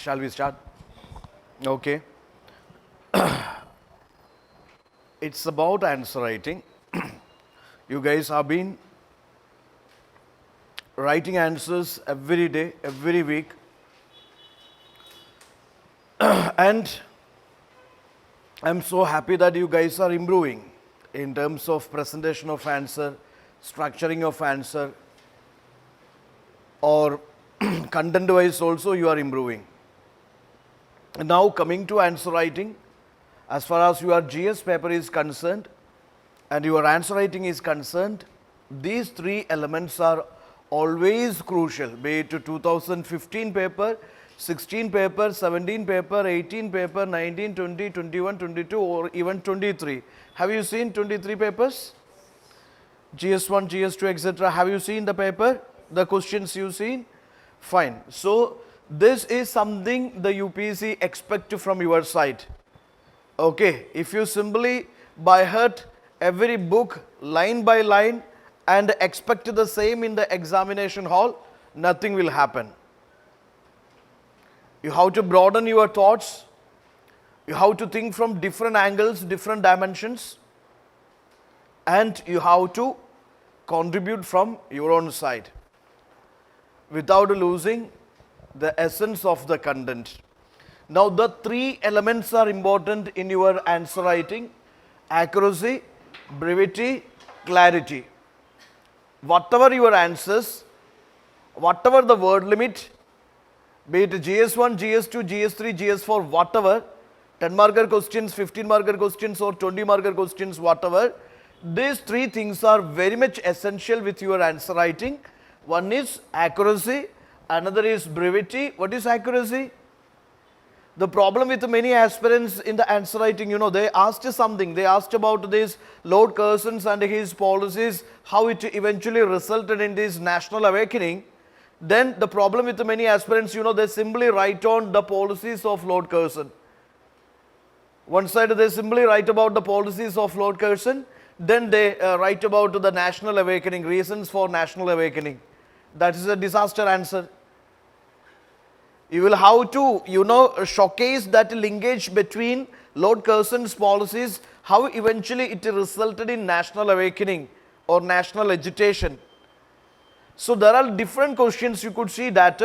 Shall we start? Okay. It's about answer writing. You guys have been writing answers every day, every week. And I'm so happy that you guys are improving in terms of presentation of answer, structuring of answer, or content wise also you are improving. Now coming to answer writing, as far as your GS paper is concerned and your answer writing is concerned, these three elements are always crucial, be it 2015 paper, 16 paper, 17 paper, 18 paper, 19, 20, 21, 22 or even 23. Have you seen 23 papers? GS1, GS2, etc. Have you seen the paper? The questions you've seen? Fine. So, this is something the UPSC expect from your side. Okay, if you simply by heart every book line by line and expect the same in the examination hall, nothing will happen. You have to broaden your thoughts. You have to think from different angles, different dimensions, and you have to contribute from your own side without losing the essence of the content. Now, the three elements are important in your answer writing: accuracy, brevity, clarity. Whatever your answers, whatever the word limit, be it GS1, GS2, GS3, GS4, whatever, 10 marker questions, 15 marker questions or 20 marker questions, whatever, these three things are very much essential with your answer writing. One is accuracy, another is brevity. What is accuracy? The problem with many aspirants in the answer writing, they asked something. They asked about this Lord Curzon and his policies, how it eventually resulted in this national awakening. Then the problem with many aspirants, they simply write on the policies of Lord Curzon. One side they simply write about the policies of Lord Curzon, then they write about the national awakening, reasons for national awakening. That is a disaster answer. You will have to, showcase that linkage between Lord Curzon's policies, how eventually it resulted in national awakening or national agitation. So there are different questions you could see that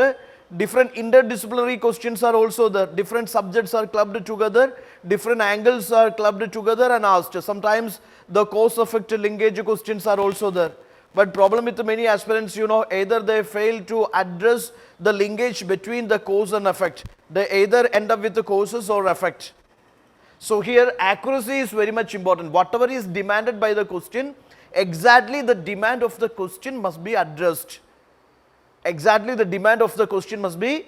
different interdisciplinary questions are also there. Different subjects are clubbed together, different angles are clubbed together and asked. Sometimes the cause effect linkage questions are also there. But problem with many aspirants, either they fail to address the linkage between the cause and effect. They either end up with the causes or effect. So here accuracy is very much important. Whatever is demanded by the question, exactly the demand of the question must be addressed. Exactly the demand of the question must be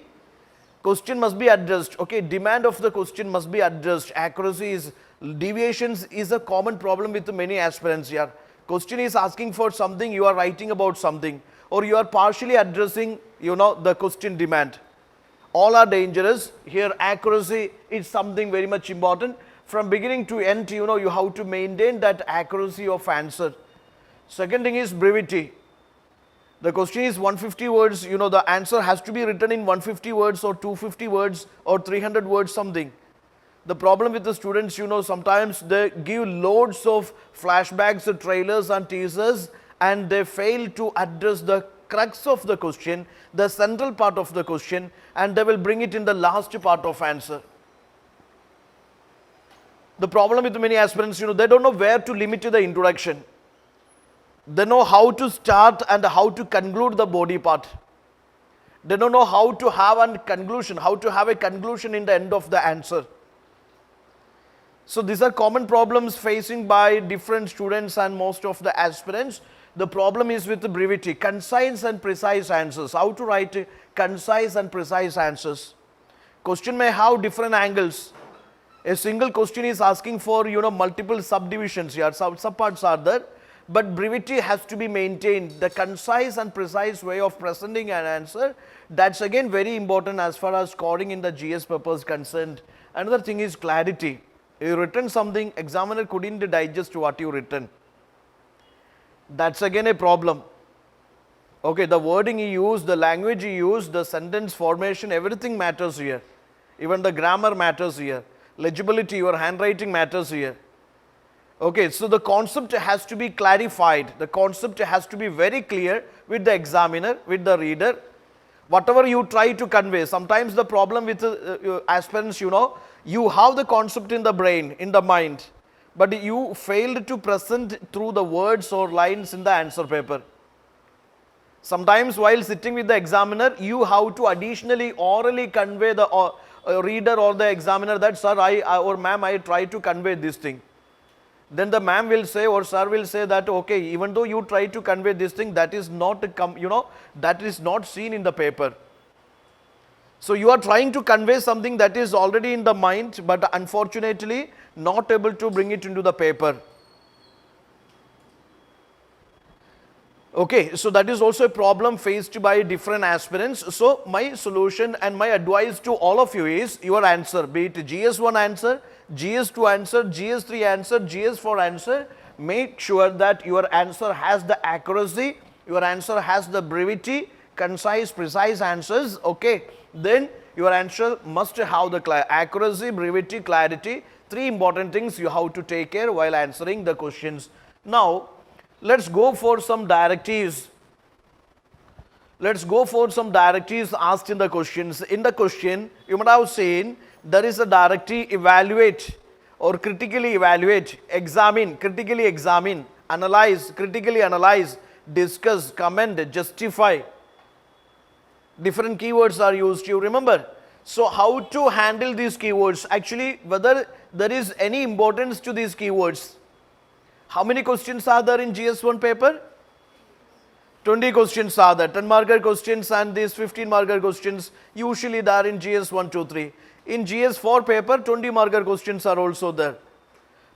addressed. Okay, demand of the question must be addressed. Accuracy is, deviations is a common problem with many aspirants here. Question is asking for something, you are writing about something, or you are partially addressing, the question demand. All are dangerous. Here accuracy is something very much important. From beginning to end, you have to maintain that accuracy of answer. Second thing is brevity. The question is 150 words, the answer has to be written in 150 words or 250 words or 300 words something. The problem with the students, sometimes they give loads of flashbacks, trailers and teasers, and they fail to address the crux of the question, the central part of the question, and they will bring it in the last part of answer. The problem with many aspirants, they don't know where to limit the introduction. They know how to start and how to conclude the body part. They don't know how to have a conclusion, in the end of the answer. So these are common problems facing by different students and most of the aspirants. The problem is with the brevity, concise and precise answers. How to write concise and precise answers. Question may have different angles. A single question is asking for, multiple subdivisions here, subparts are there. But brevity has to be maintained. The concise and precise way of presenting an answer, that's again very important as far as scoring in the GS paper is concerned. Another thing is clarity. You written something, examiner couldn't digest what you written. That's again a problem. Okay, the wording you use, the language you use, the sentence formation, everything matters here. Even the grammar matters here. Legibility, your handwriting matters here. Okay, so the concept has to be clarified. The concept has to be very clear with the examiner, with the reader. Whatever you try to convey, sometimes the problem with aspirants, you have the concept in the brain, in the mind, but you failed to present through the words or lines in the answer paper. Sometimes while sitting with the examiner, you have to additionally orally convey the reader or the examiner that, sir, or ma'am, I try to convey this thing. Then the ma'am will say or sir will say that, okay, even though you try to convey this thing, that is not, that is not seen in the paper. So you are trying to convey something that is already in the mind, but unfortunately not able to bring it into the paper. Okay, so that is also a problem faced by different aspirants. So my solution and my advice to all of you is your answer, be it GS1 answer, GS2 answer, GS3 answer, GS4 answer, make sure that your answer has the accuracy, your answer has the brevity, concise, precise answers, okay. Then your answer must have the accuracy, brevity, clarity, three important things you have to take care while answering the questions. Now, let's go for some directives. Let's go for some directives asked in the questions. In the question, you might have seen there is a directive evaluate or critically evaluate, examine, critically examine, analyze, critically analyze, discuss, comment, justify. Different keywords are used, you remember. So how to handle these keywords? Actually, whether there is any importance to these keywords. How many questions are there in GS1 paper? 20 questions are there, 10 marker questions and these 15 marker questions usually there in GS1, 2, 3. In GS4 paper, 20 marker questions are also there.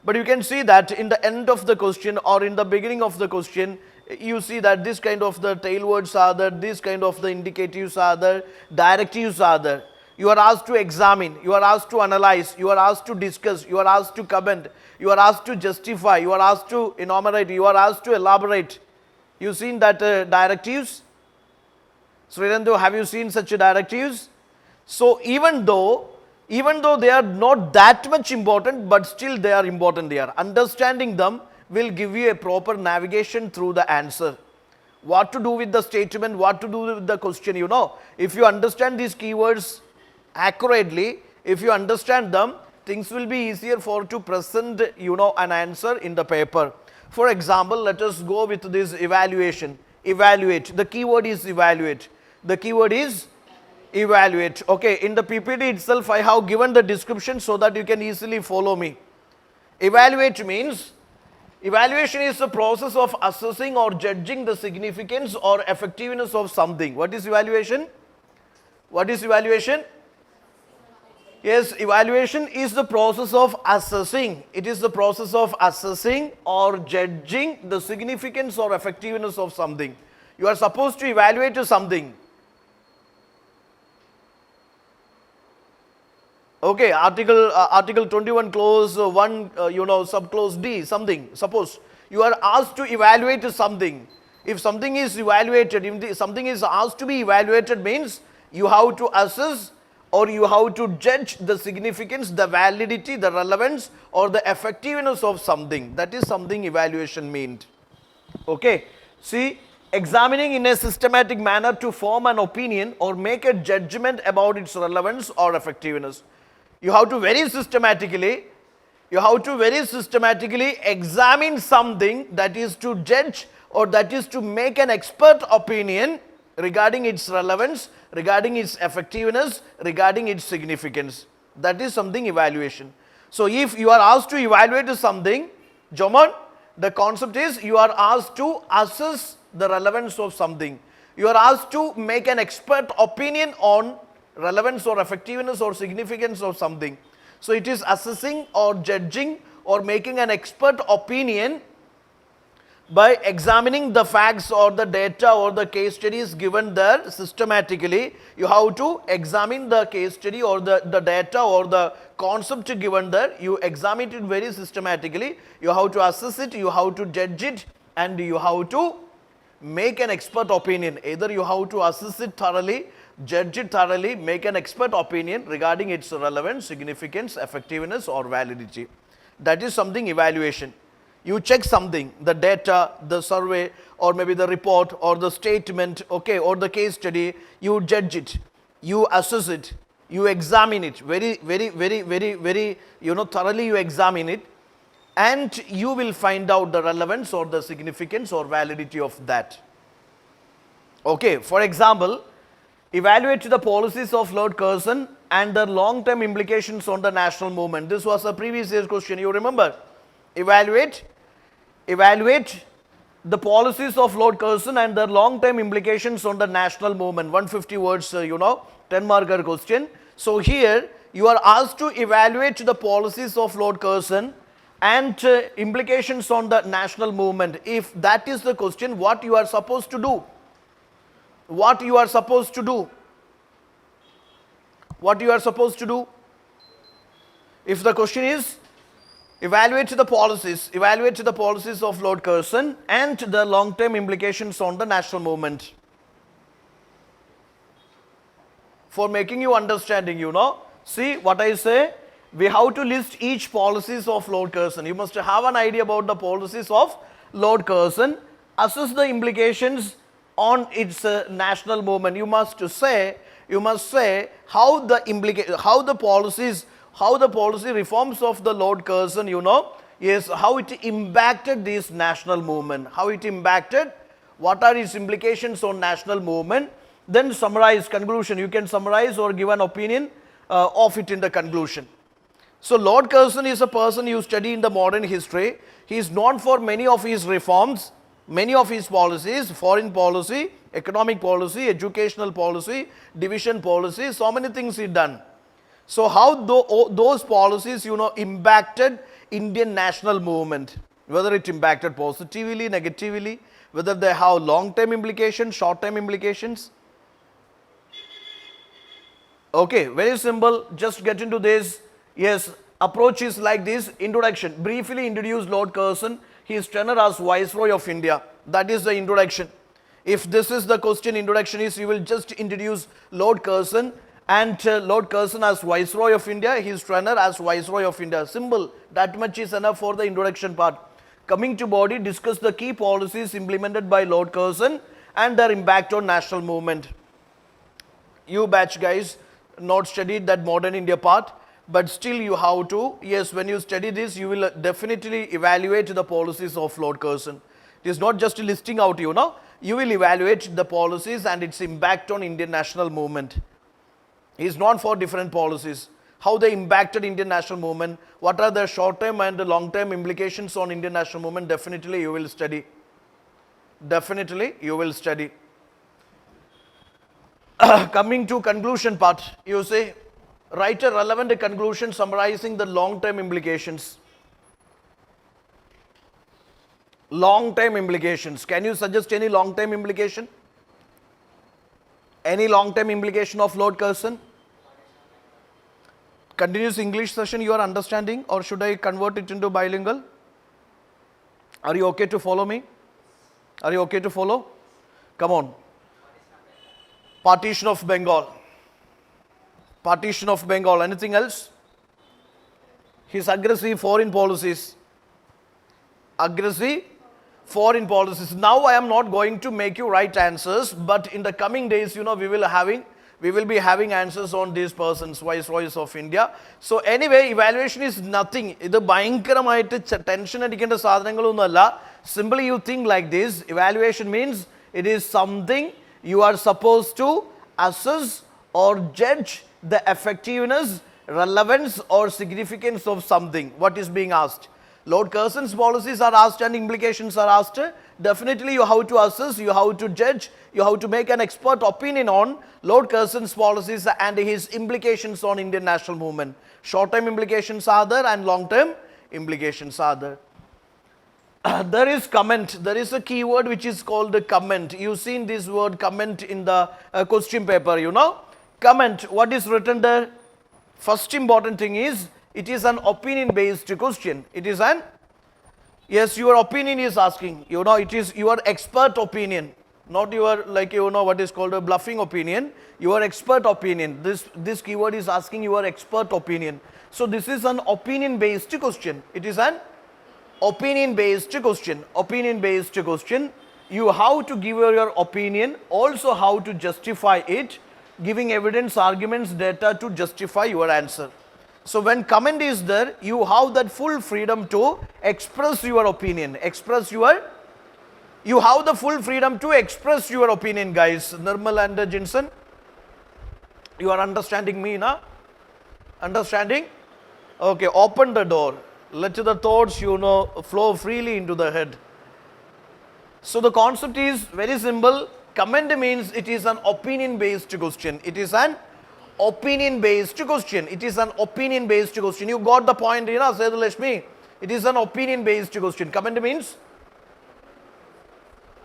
But you can see that in the end of the question or in the beginning of the question, you see that this kind of the tail words are there, this kind of the indicatives are there, directives are there. You are asked to examine, you are asked to analyze, you are asked to discuss, you are asked to comment, you are asked to justify, you are asked to enumerate, you are asked to elaborate. You seen that directives? Srirandu, have you seen such directives? So even though they are not that much important, but still they are important there. Understanding them will give you a proper navigation through the answer. What to do with the statement, what to do with the question, If you understand these keywords accurately, if you understand them, things will be easier for to present, an answer in the paper. For example, let us go with this evaluation. Evaluate. The keyword is evaluate. The keyword is evaluate. Okay, in the PPT itself, I have given the description so that you can easily follow me. Evaluate means, evaluation is the process of assessing or judging the significance or effectiveness of something. What is evaluation? What is evaluation? Yes, evaluation is the process of assessing. It is the process of assessing or judging the significance or effectiveness of something. You are supposed to evaluate something. Okay, article 21 clause 1, subclause D, something. Suppose you are asked to evaluate something. If something is evaluated, if something is asked to be evaluated means you have to assess or you have to judge the significance, the validity, the relevance or the effectiveness of something. That is something evaluation means. Okay, see, examining in a systematic manner to form an opinion or make a judgment about its relevance or effectiveness. You have to very systematically examine something, that is to judge or that is to make an expert opinion regarding its relevance, regarding its effectiveness, regarding its significance. That is something evaluation. So if you are asked to evaluate something, Jomon, the concept is you are asked to assess the relevance of something. You are asked to make an expert opinion on relevance or effectiveness or significance of something. So it is assessing or judging or making an expert opinion by examining the facts or the data or the case studies given there systematically. You have to examine the case study or the data or the concept given there. You examine it very systematically. You have to assess it, you have to judge it, and you have to make an expert opinion. Either you have to assess it thoroughly judge it thoroughly, make an expert opinion regarding its relevance, significance, effectiveness or validity. That is something evaluation. You check something, the data, the survey, or maybe the report, or the statement, okay, or the case study, you judge it, you assess it, you examine it, very, thoroughly you examine it, and you will find out the relevance or the significance or validity of that. Okay, for example, evaluate the policies of Lord Curzon and their long-term implications on the national movement. This was a previous year's question, you remember? Evaluate the policies of Lord Curzon and their long-term implications on the national movement. 150 words, 10-marker question. So here you are asked to evaluate the policies of Lord Curzon and implications on the national movement. If that is the question, what you are supposed to do? What you are supposed to do? What you are supposed to do? If the question is evaluate the policies of Lord Curzon and the long-term implications on the national movement. For making you understanding, see what I say, we have to list each policies of Lord Curzon. You must have an idea about the policies of Lord Curzon, assess the implications on its national movement. You must say how the policy reforms of the Lord Curzon, how it impacted this national movement, what are its implications on national movement, then summarize, conclusion. You can summarize or give an opinion of it in the conclusion. So Lord Curzon is a person you study in the modern history. He is known for many of his reforms, many of his policies, foreign policy, economic policy, educational policy, division policy, so many things he done. So how those policies, impacted Indian national movement, whether it impacted positively, negatively, whether they have long-term implications, short-term implications. Okay, very simple, just get into this. Yes, approach is like this. Introduction, briefly introduce Lord Curzon, his tenure as Viceroy of India. That is the introduction. If this is the question, introduction is, you will just introduce Lord Curzon and Lord Curzon as Viceroy of India, his tenure as Viceroy of India. Simple, that much is enough for the introduction part. Coming to body, discuss the key policies implemented by Lord Curzon and their impact on national movement. You batch guys not studied that modern India part, but still you have to, yes, when you study this, you will definitely evaluate the policies of Lord Curzon. It is not just listing out, you will evaluate the policies and its impact on Indian national movement. He is known for different policies, how they impacted Indian national movement, what are the short-term and the long-term implications on Indian national movement. Definitely you will study. Definitely you will study. Coming to conclusion part, you say, write a relevant conclusion summarizing the long-term implications. Long-term implications. Can you suggest any long-term implication? Any long-term implication of Lord Curzon? Continuous English session you are understanding, or should I convert it into bilingual? Are you okay to follow me? Are you okay to follow? Come on. Partition of Bengal. Partition of Bengal. Anything else? His aggressive foreign policies. Aggressive foreign policies. Now I am not going to make you write answers, but in the coming days, we will be having answers on these persons, Viceroys of India. So anyway, evaluation is nothing. This is tension. Simply you think like this. Evaluation means it is something you are supposed to assess or judge the effectiveness, relevance or significance of something. What is being asked? Lord Curzon's policies are asked and implications are asked. Definitely you have to assess, you have to judge, you have to make an expert opinion on Lord Curzon's policies and his implications on Indian national movement. Short-term implications are there and long-term implications are there. There is comment. There is a keyword which is called comment. You've seen this word comment in the question paper, Comment. What is written there? First important thing is, it is an opinion based question. It is your opinion is asking. It is your expert opinion. Not your, like, what is called a bluffing opinion, your expert opinion. This keyword is asking your expert opinion. So this is an opinion based question. It is an opinion based question. Opinion based question. You have to give your opinion, also how to justify it, giving evidence, arguments, data to justify your answer. So when comment is there, you have that full freedom to express your opinion. You have the full freedom to express your opinion, guys. Nirmal and Jinson, you are understanding me, na? Understanding? Okay, open the door. Let the thoughts, flow freely into the head. So the concept is very simple. Comment means it is an opinion based question. It is an opinion based question. It is an opinion based question. You got the point, Sayyid Lashmi. It is an opinion based question. Comment means,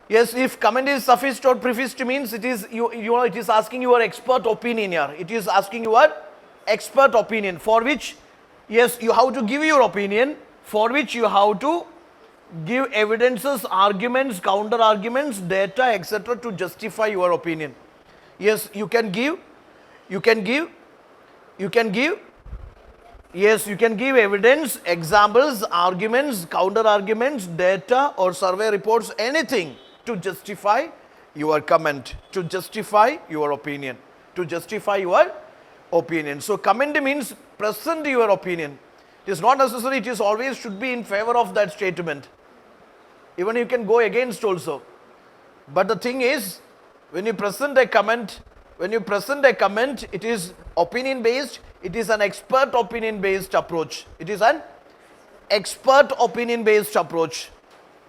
yes, if comment is suffixed or prefixed means it is it is asking your expert opinion here. It is asking your expert opinion, for which, yes, you have to give your opinion, for which you have to give evidences, arguments, counter arguments, data, etc. to justify your opinion. Yes, you can give evidence, examples, arguments, counter arguments, data or survey reports, anything to justify your comment, to justify your opinion, So comment means present your opinion. It is not necessary, it is always should be in favor of that statement. Even you can go against also. But the thing is, when you present a comment, it is opinion based, it is an expert opinion based approach. It is an expert opinion based approach.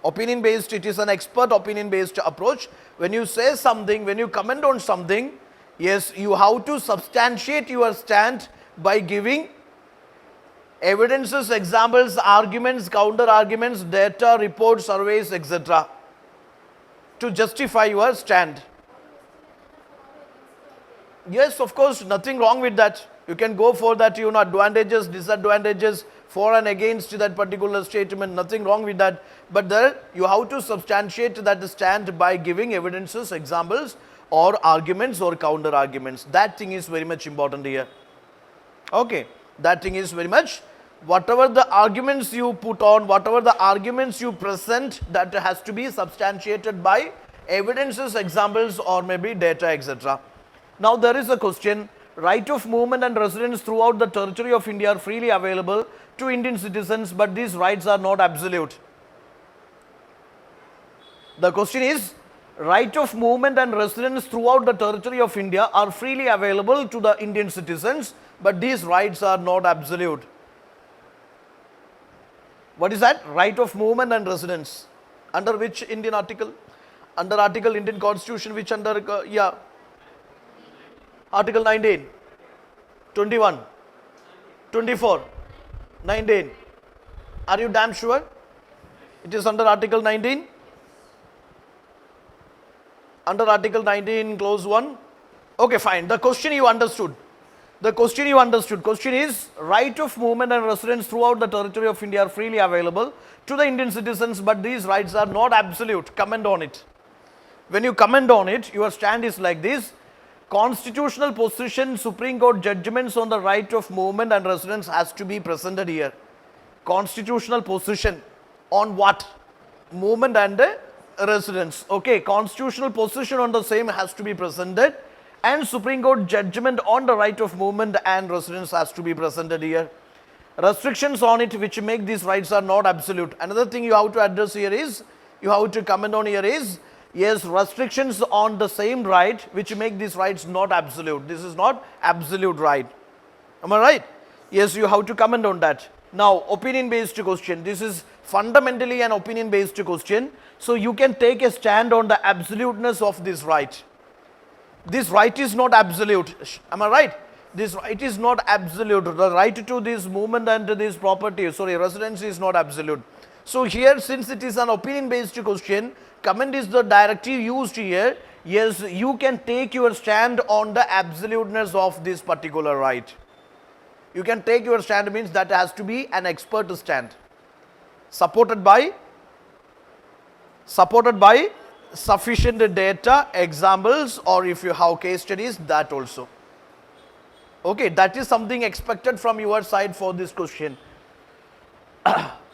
Opinion based, it is an expert opinion based approach. When you say something, when you comment on something, yes, you have to substantiate your stand by giving evidences, examples, arguments, counter arguments, data, reports, surveys, etc. to justify your stand. Yes, of course, nothing wrong with that. You can go for that, advantages, disadvantages, for and against that particular statement, nothing wrong with that. But there you have to substantiate that stand by giving evidences, examples or arguments or counter arguments. That thing is very much important here. Okay, that thing is very much, whatever the arguments you put on, whatever the arguments you present, that has to be substantiated by evidences, examples or maybe data, etc. Now there is a question, right of movement and residence throughout the territory of India are freely available to Indian citizens, but these rights are not absolute. The question is, right of movement and residence throughout the territory of India are freely available to the Indian citizens, but these rights are not absolute. What is that? Right of movement and residence. Under which Indian article? Under Article Indian Constitution, which under, Article 19, 21, 24, 19. Are you damn sure? It is under Article 19. Under Article 19, clause 1. Okay, fine. The question you understood. Question is, right of movement and residence throughout the territory of India are freely available to the Indian citizens, but these rights are not absolute. Comment on it. When you comment on it, your stand is like this. Constitutional position, Supreme Court judgments on the right of movement and residence has to be presented here. Constitutional position on what? Movement and residence. Okay, constitutional position on the same has to be presented, and Supreme Court judgment on the right of movement and residence has to be presented here. Restrictions on it which make these rights are not absolute. Another thing you have to address here is, you have to comment on here is, yes, restrictions on the same right which make these rights not absolute. This is not absolute right. Am I right? Yes, you have to comment on that. Now, opinion based question. This is fundamentally an opinion based question. So you can take a stand on the absoluteness of this right. This right is not absolute. Am I right? This right is not absolute. The right to this movement and to this property, residence is not absolute. So here, since it is an opinion based question, comment is the directive used here. Yes, you can take your stand on the absoluteness of this particular right. You can take your stand means that has to be an expert stand. Supported by sufficient data, examples, or if you have case studies, that also. Okay, that is something expected from your side for this question.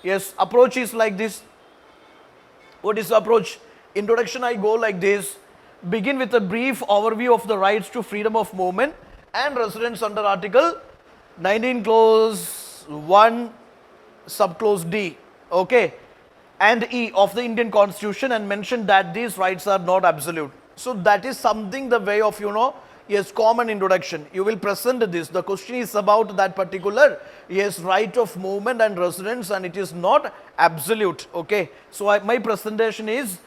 Yes, approach is like this. What is the approach? Introduction, I go like this. Begin with a brief overview of the rights to freedom of movement and residence under Article 19 Clause 1 Subclause D, okay, and E of the Indian Constitution, and mention that these rights are not absolute. So that is something the way of, yes, common introduction. You will present this. The question is about that particular, yes, right of movement and residence, and it is not absolute, okay. So my presentation is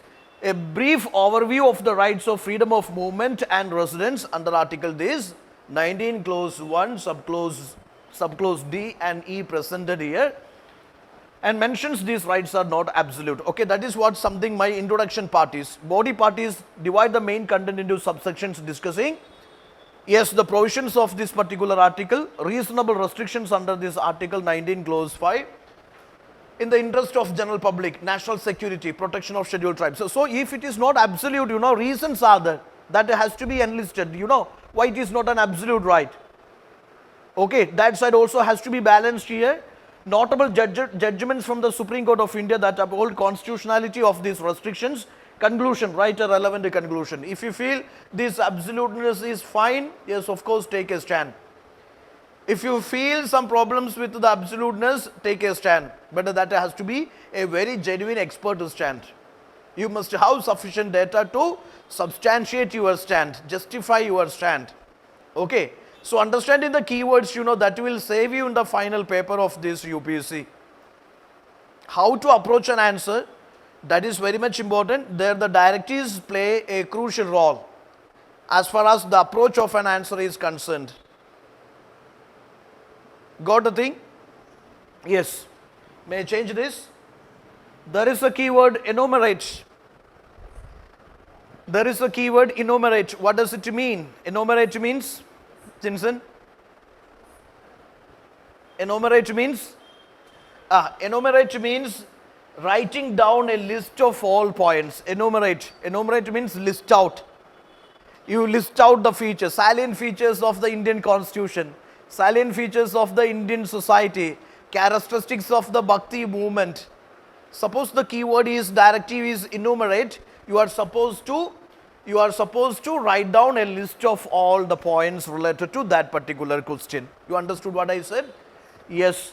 a brief overview of the rights of freedom of movement and residence under Article this 19 Clause 1 Subclause D and E presented here, and mentions these rights are not absolute. Okay, that is what something my introduction part is. Body part is divide the main content into subsections discussing, yes, the provisions of this particular article, reasonable restrictions under this Article 19 Clause 5, in the interest of general public, national security, protection of scheduled tribes. So if it is not absolute, reasons are there that has to be enlisted, why it is not an absolute right. Okay, that side also has to be balanced here. Notable judgments from the Supreme Court of India that uphold constitutionality of these restrictions. Conclusion, write a relevant conclusion. If you feel this absoluteness is fine, yes, of course, take a stand. If you feel some problems with the absoluteness, take a stand. But that has to be a very genuine expert stand. You must have sufficient data to substantiate your stand, justify your stand. Okay. So understanding the keywords, that will save you in the final paper of this UPSC. How to approach an answer, that is very much important. There the directives play a crucial role as far as the approach of an answer is concerned. Got the thing? Yes. May I change this? There is a keyword enumerate. There is a keyword enumerate. What does it mean? Enumerate means, Jinsen? Enumerate means? Enumerate means writing down a list of all points. Enumerate. Enumerate means list out. You list out the features, salient features of the Indian Constitution, salient features of the Indian society, characteristics of the Bhakti movement. Suppose the keyword is directive is enumerate, you are supposed to write down a list of all the points related to that particular question. You understood what I said? Yes.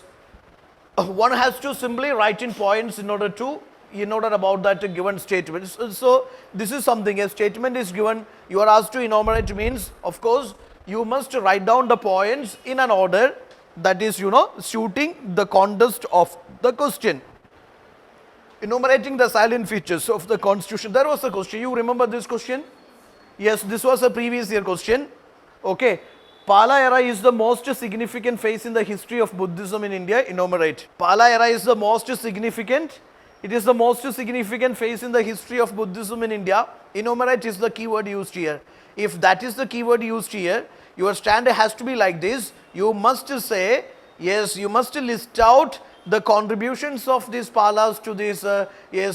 One has to simply write in points in order about that given statement. So this is something, a statement is given, you are asked to enumerate means, of course, you must write down the points in an order that is, suiting the context of the question. Enumerating the salient features of the Constitution. There was a question. You remember this question? Yes, this was a previous year question. Okay. Pala era is the most significant phase in the history of Buddhism in India. Enumerate. Pala era is the most significant. It is the most significant phase in the history of Buddhism in India. Enumerate is the keyword used here. If that is the keyword used here, your stand has to be like this. You must say, yes, you must list out the contributions of these palas to this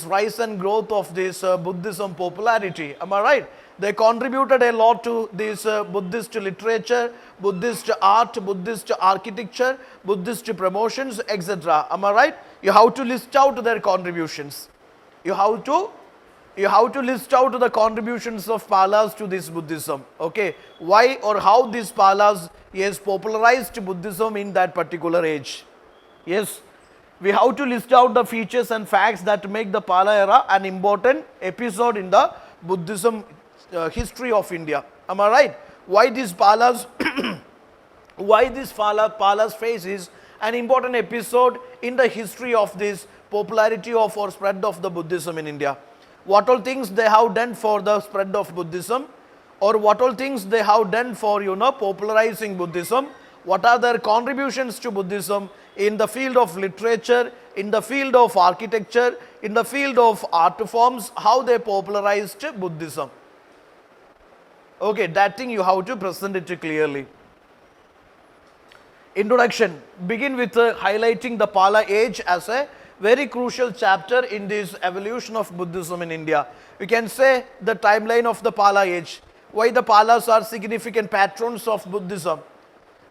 rise and growth of this Buddhism popularity. Am I right? They contributed a lot to this Buddhist literature, Buddhist art, Buddhist architecture, Buddhist promotions, etc. Am I right? You have to list out their contributions. You have to list out the contributions of palas to this Buddhism. Okay, why or how these palas popularized Buddhism in that particular age. Yes, we have to list out the features and facts that make the Pala era an important episode in the Buddhism history of India. Am I right? Why these palas? Why this palas phase is an important episode in the history of this popularity of or spread of the Buddhism in India? What all things they have done for the spread of Buddhism, or what all things they have done for popularizing Buddhism? What are their contributions to Buddhism in the field of literature, in the field of architecture, in the field of art forms, how they popularized Buddhism? Okay, that thing you have to present it clearly. Introduction. Begin with highlighting the Pala age as a very crucial chapter in this evolution of Buddhism in India. You can say the timeline of the Pala age, why the Palas are significant patrons of Buddhism.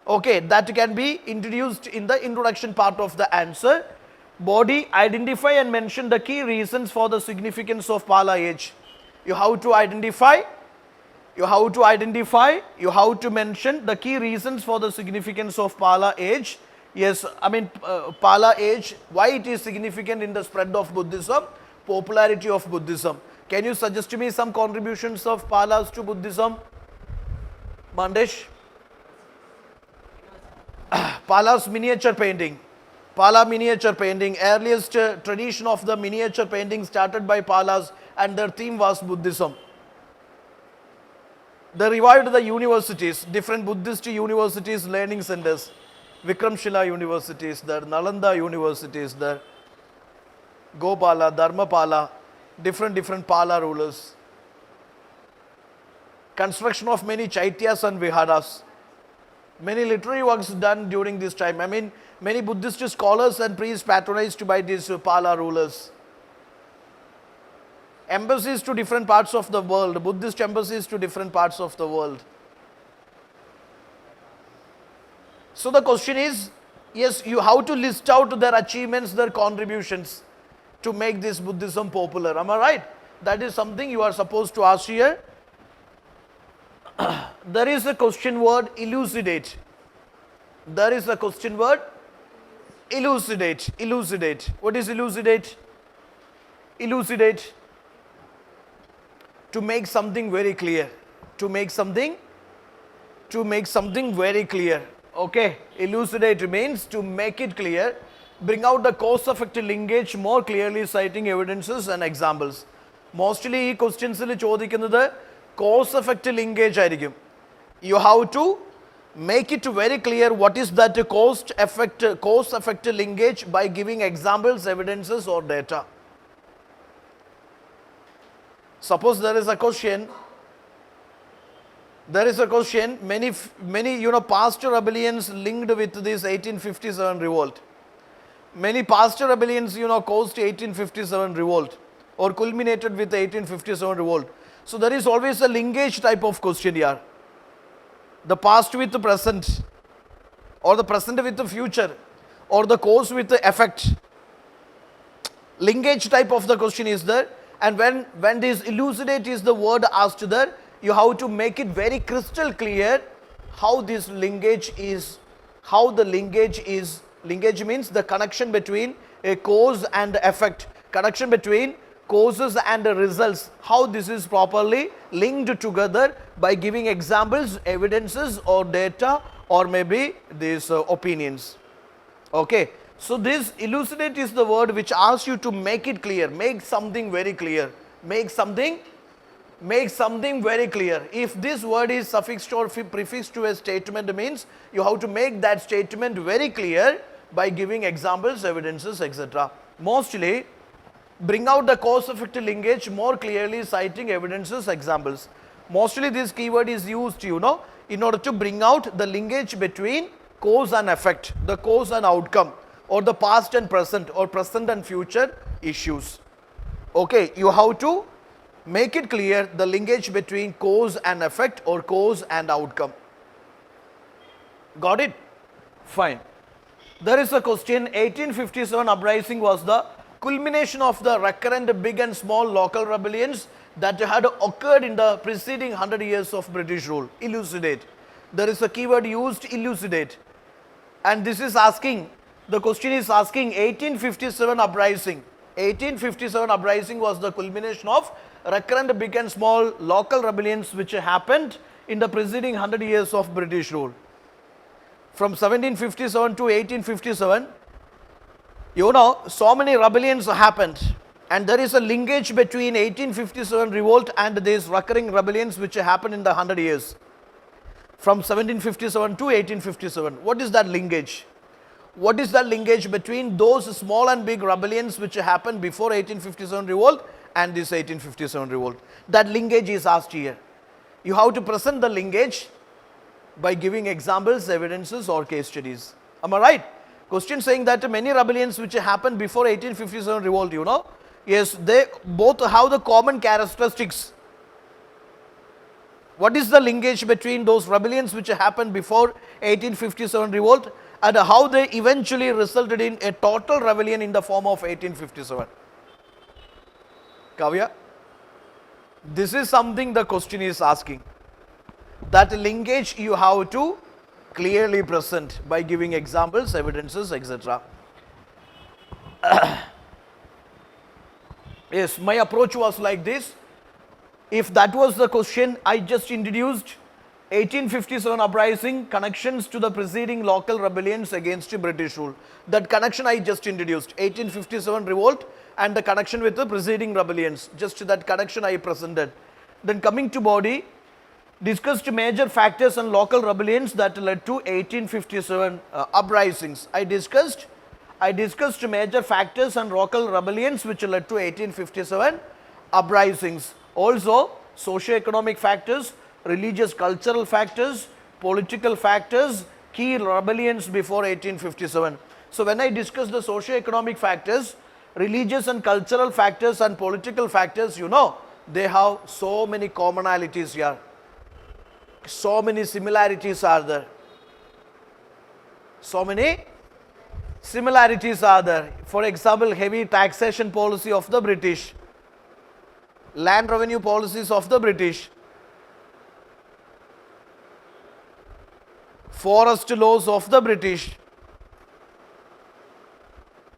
Okay, that can be introduced in the introduction part of the answer. Body, identify and mention the key reasons for the significance of Pala age. You have to identify, you have to mention the key reasons for the significance of Pala age. Yes, Pala age, why it is significant in the spread of Buddhism, popularity of Buddhism. Can you suggest to me some contributions of Palas to Buddhism? Mandesh? Pala's miniature painting. Pala miniature painting, earliest tradition of the miniature painting started by Palas, and their theme was Buddhism. They revived the universities, different Buddhist universities, learning centers. Vikramshila universities there, Nalanda universities there, Gopala, Dharmapala, different Pala rulers. Construction of many chaityas and viharas. Many literary works done during this time. Many Buddhist scholars and priests patronized by these Pala rulers. Embassies to different parts of the world, Buddhist embassies to different parts of the world. So the question is, yes, you have to list out their achievements, their contributions to make this Buddhism popular. Am I right? That is something you are supposed to ask here. There is a question word elucidate. There is a question word elucidate. Elucidate. What is elucidate? Elucidate. To make something very clear. To make something very clear. Okay. Elucidate means to make it clear. Bring out the cause-effect linkage more clearly, citing evidences and examples. Mostly questions ചോദിക്കുന്നത് cause-effect linkage ആയിരിക്കും. You have to make it very clear what is that cause-effect linkage by giving examples, evidences or data. Suppose there is a question, many past rebellions linked with this 1857 revolt. Many past rebellions caused 1857 revolt or culminated with the 1857 revolt. So there is always a linkage type of question here. The past with the present, or the present with the future, or the cause with the effect. Linkage type of the question is there, and when this elucidate is the word asked there, you have to make it very crystal clear how this linkage is, linkage means the connection between a cause and effect, connection between causes and results, how this is properly linked together by giving examples, evidences or data or maybe these opinions. Okay, so this elucidate is the word which asks you to make it clear, make something very clear, make something very clear. If this word is suffixed or prefixed to a statement, means you have to make that statement very clear by giving examples, evidences, etc. Mostly bring out the cause-effect linkage more clearly, citing evidences, examples. Mostly this keyword is used, in order to bring out the linkage between cause and effect, the cause and outcome, or the past and present, or present and future issues. Okay, you have to make it clear the linkage between cause and effect or cause and outcome. Got it? Fine. There is a question, 1857 uprising was the culmination of the recurrent big and small local rebellions that had occurred in the preceding 100 years of British rule. Elucidate. There is a keyword used, elucidate. And this is asking, the question is asking 1857 uprising. 1857 uprising was the culmination of recurrent big and small local rebellions which happened in the preceding 100 years of British rule. From 1757 to 1857, so many rebellions happened, and there is a linkage between 1857 revolt and these recurring rebellions which happened in the 100 years. From 1757 to 1857, what is that linkage? What is the linkage between those small and big rebellions which happened before 1857 revolt and this 1857 revolt? That linkage is asked here. You have to present the linkage by giving examples, evidences or case studies. Am I right? Question saying that many rebellions which happened before 1857 revolt, you know, yes, they both have the common characteristics. What is the linkage between those rebellions which happened before 1857 revolt and how they eventually resulted in a total rebellion in the form of 1857? Kavya, this is something the question is asking. That linkage you have to clearly present by giving examples, evidences, etc. Yes, my approach was like this. If that was the question, I just introduced 1857 uprising connections to the preceding local rebellions against British rule. That connection I just introduced, 1857 revolt and the connection with the preceding rebellions. Just that connection I presented. Then coming to body, discussed major factors and local rebellions that led to 1857 uprisings. I discussed major factors and local rebellions which led to 1857 uprisings. Also, socio-economic factors, religious cultural factors, political factors, key rebellions before 1857. So, when I discuss the socio-economic factors, religious and cultural factors and political factors, you know, they have so many commonalities here. So many similarities are there. So many similarities are there. For example, heavy taxation policy of the British, land revenue policies of the British, forest laws of the British,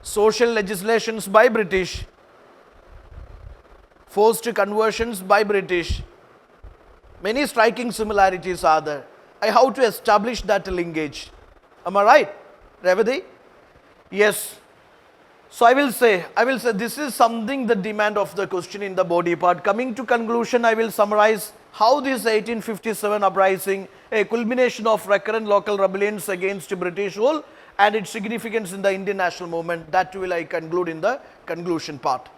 social legislations by British, forced conversions by British. Many striking similarities are there. I have to establish that linkage. Am I right, Revati? Yes. So I will say this is something the demand of the question in the body part. Coming to conclusion, I will summarize how this 1857 uprising, a culmination of recurrent local rebellions against British rule and its significance in the Indian national movement, that will I conclude in the conclusion part.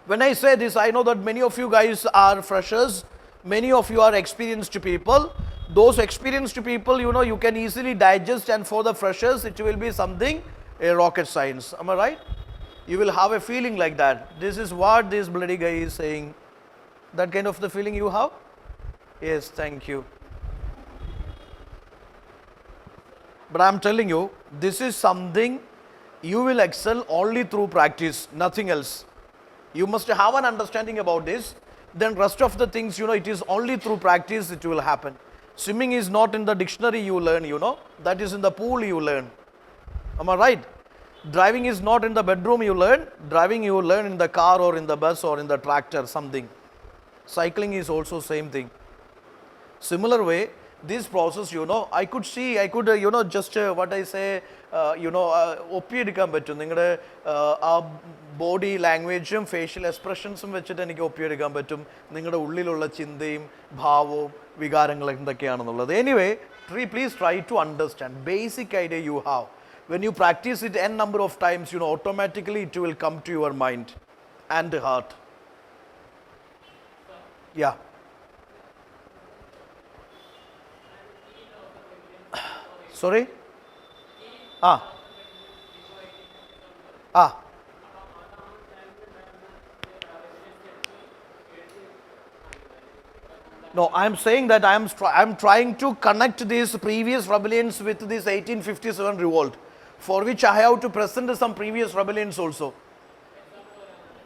When I say this, I know that many of you guys are freshers, many of you are experienced people. Those experienced people, you know, you can easily digest, and for the freshers, it will be something, a rocket science. Am I right? You will have a feeling like that. This is what this bloody guy is saying. That kind of the feeling you have? Yes, thank you. But I am telling you, this is something you will excel only through practice, nothing else. You must have an understanding about this. Then rest of the things, you know, it is only through practice it will happen. Swimming is not in the dictionary you learn, you know. That is in the pool you learn. Am I right? Driving is not in the bedroom you learn. Driving you learn in the car or in the bus or in the tractor, something. Cycling is also same thing. Similar way, this process, you know, I could, you know, just what I say, you know, ഒപ്പിയെടുക്കാൻ പറ്റും നിങ്ങളുടെ ആ body ലാംഗ്വേജും facial എക്സ്പ്രഷൻസും വെച്ചിട്ട് എനിക്ക് ഒപ്പിയെടുക്കാൻ പറ്റും നിങ്ങളുടെ ഉള്ളിലുള്ള ചിന്തയും ഭാവവും വികാരങ്ങളും എന്തൊക്കെയാണെന്നുള്ളത്. Anyway, please try to understand basic idea you have. When you practice it n number of times, you know, automatically it will come to your mind and heart. Yeah. Sorry? No, I am saying that I am trying to connect these previous rebellions with this 1857 revolt, for which I have to present some previous rebellions also.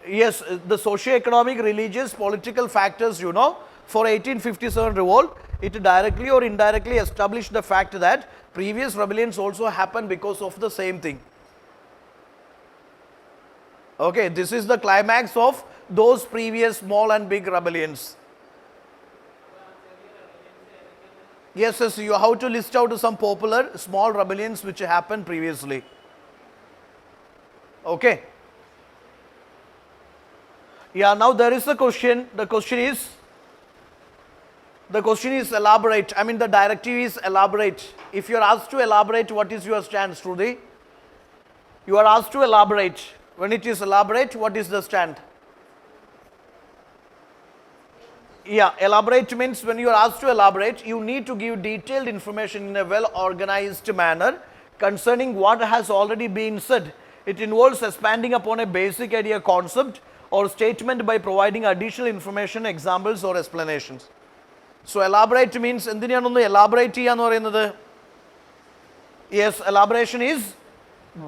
Yes, the socio-economic, religious, political factors, you know, for 1857 revolt, it directly or indirectly established the fact that previous rebellions also happened because of the same thing. Okay, this is the climax of those previous small and big rebellions. Yes, you have to list out some popular small rebellions which happened previously. Okay. Yeah, now there is a question. The question is elaborate. I mean, the directive is elaborate. If you are asked to elaborate, what is your stand, Shruti? You are asked to elaborate. When it is elaborate, what is the stand? Yeah, elaborate means when you are asked to elaborate, you need to give detailed information in a well organized manner, concerning what has already been said. It involves expanding upon a basic idea, concept or statement by providing additional information, examples or explanations. So elaborate means എന്തിനാണ് elaborate ചെയ്യാന്ന് പറയുന്നത്? Yes, elaboration is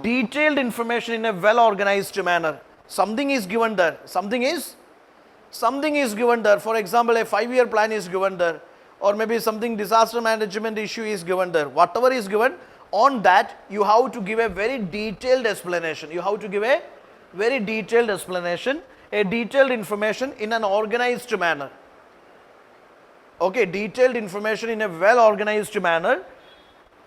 detailed information in a well organized manner. Something is given there. Something is given there. For example, a 5-year plan is given there, or maybe something disaster management issue is given there. Whatever is given, on that you have to give a very detailed explanation. You have to give a very detailed explanation, a detailed information in an organized manner. Okay, detailed information in a well organized manner.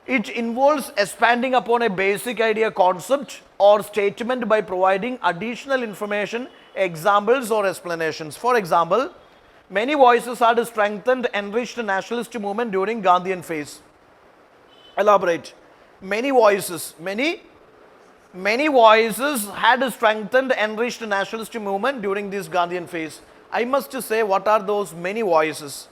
It involves expanding upon a basic idea, concept or statement by providing additional information, examples or explanations. For example, many voices had strengthened, enriched the nationalist movement during Gandhian phase. Elaborate. Many voices had strengthened, enriched the nationalist movement during this Gandhian phase. I must say, what are those many voices?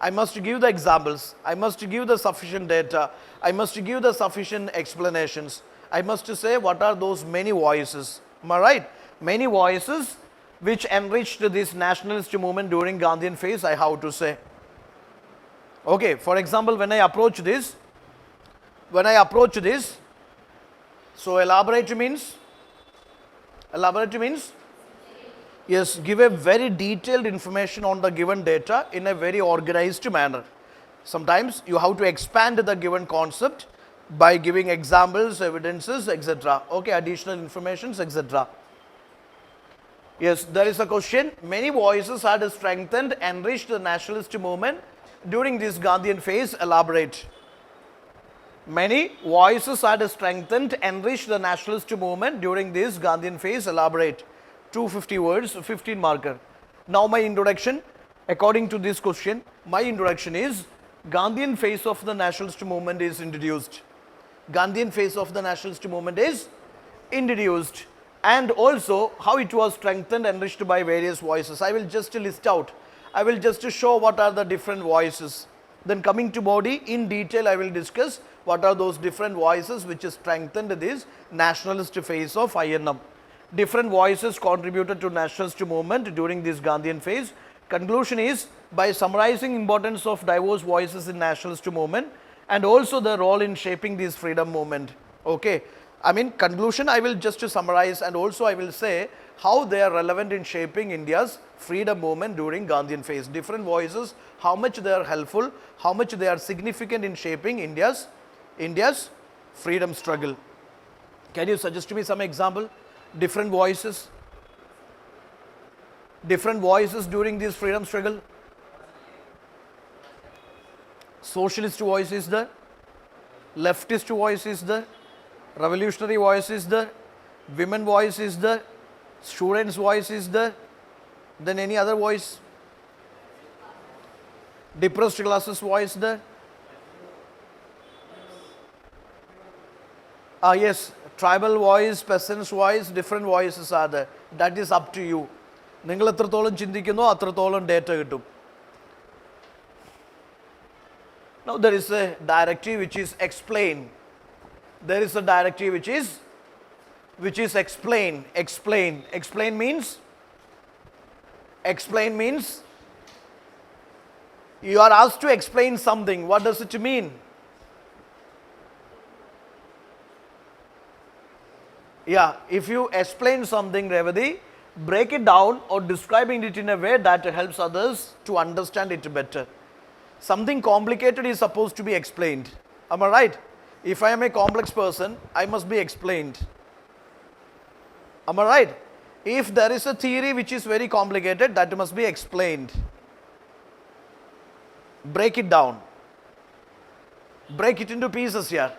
I must give the examples. I must give the sufficient data. I must give the sufficient explanations. I must say, what are those many voices? Am I right? Many voices which enriched this nationalist movement during Gandhian phase, I have to say. Okay, for example, when I approach this, so elaborate means, yes, give a very detailed information on the given data in a very organized manner. Sometimes you have to expand the given concept by giving examples, evidences, etc. Okay, additional informations, etc. Yes, there is a question. Many voices had strengthened, enriched the nationalist movement during this Gandhian phase. Elaborate. Many voices had strengthened, enriched the nationalist movement during this Gandhian phase. Elaborate. 250 words, 15 marker. Now my introduction, according to this question, my introduction is Gandhian phase of the nationalist movement is introduced. Gandhian phase of the nationalist movement is introduced, and also how it was strengthened, enriched by various voices. I will just list out. I will just show what are the different voices. Then coming to body, in detail I will discuss what are those different voices which strengthened this nationalist phase of INM. Different voices contributed to nationalist movement during this Gandhian phase. Conclusion is, by summarizing importance of diverse voices in nationalist movement and also the role in shaping this freedom movement. Okay, I mean conclusion I will just summarize, and also I will say how they are relevant in shaping India's freedom movement during Gandhian phase. Different voices, how much they are helpful, how much they are significant in shaping India's freedom struggle. Can you suggest to me some example? Different voices during this freedom struggle. Socialist voice is there, leftist voice is there, revolutionary voice is there, women voice is there, students voice is there, then any other voice, depressed classes voice there. Yes, tribal voice, peasants voice, different voices are there. That is up to you. നിങ്ങൾ എത്രത്തോളം ചിന്തിക്കുന്നോ അത്രത്തോളം data കിട്ടും. Now there is a directive which is explain. There is a directive which is explain. Explain means you are asked to explain something. What does it mean? Yeah, if you explain something, Revati, break it down or describing it in a way that helps others to understand it better. Something complicated is supposed to be explained. Am I right? If I am a complex person, I must be explained. Am I right? If there is a theory which is very complicated, that must be explained. Break it down. Break it into pieces here.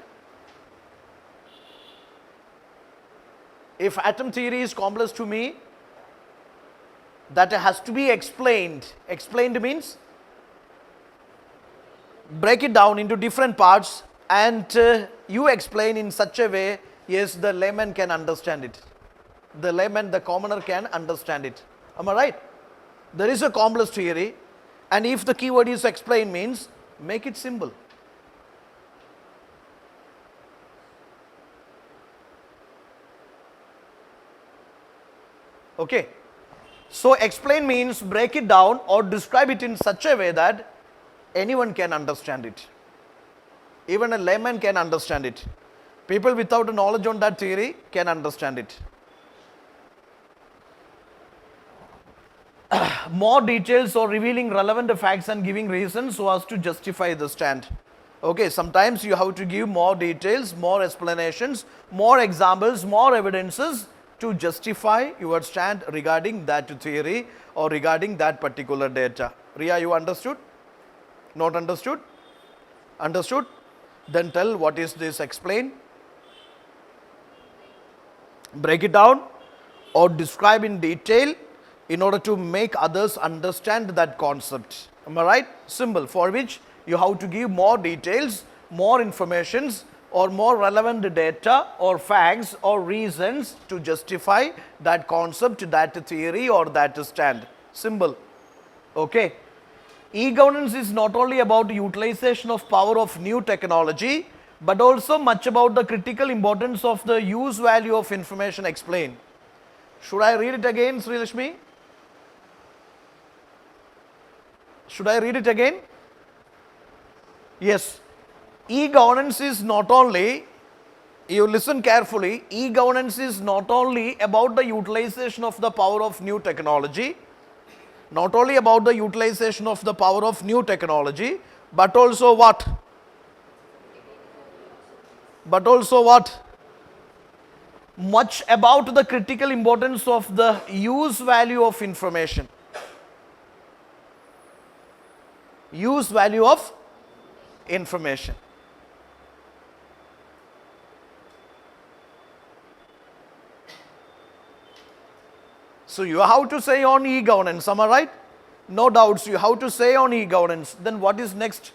If atom theory is complex to me, that has to be explained. Explained means break it down into different parts and you explain in such a way, yes, the layman can understand it. The layman, the commoner can understand it. Am I right? There is a complex theory, and if the keyword is explain means make it simple. Okay. So explain means break it down or describe it in such a way that anyone can understand it. Even a layman can understand it. People without knowledge on that theory can understand it. More details or revealing relevant facts and giving reasons so as to justify the stand. Okay, sometimes you have to give more details, more explanations, more examples, more evidences to justify your stand regarding that theory or regarding that particular data. Ria, you understood? Not understood? Understood? Then tell what is this explain. Break it down or describe in detail in order to make others understand that concept. Am I right? Simple. For which you have to give more details, more informations or more relevant data or facts or reasons to justify that concept, that theory or that stand. Simple. Okay. E-governance is not only about utilization of power of new technology, but also much about the critical importance of the use value of information explained. Should I read it again, Sri Lakshmi? Should I read it again? Yes. E-governance is not only, you listen carefully, e-governance is not only about the utilization of the power of new technology, not only about the utilization of the power of new technology, but also what? But also what? Much about the critical importance of the use value of information. Use value of information. So you have to say on e-governance, am I right? No doubts, you have to say on e-governance. Then what is next?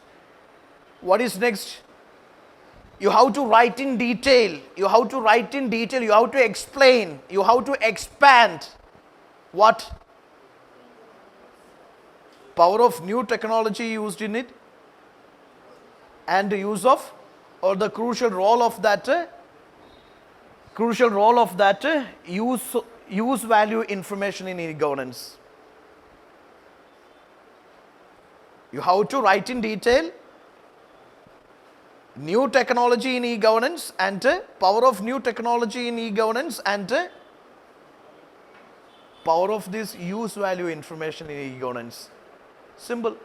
What is next? You have to write in detail. You have to write in detail. You have to explain. You have to expand. What? Power of new technology used in it and the use of or the crucial role of that use value information in e-governance. You have to write in detail new technology in e-governance and power of new technology in e-governance and power of this use value information in e-governance. Simple.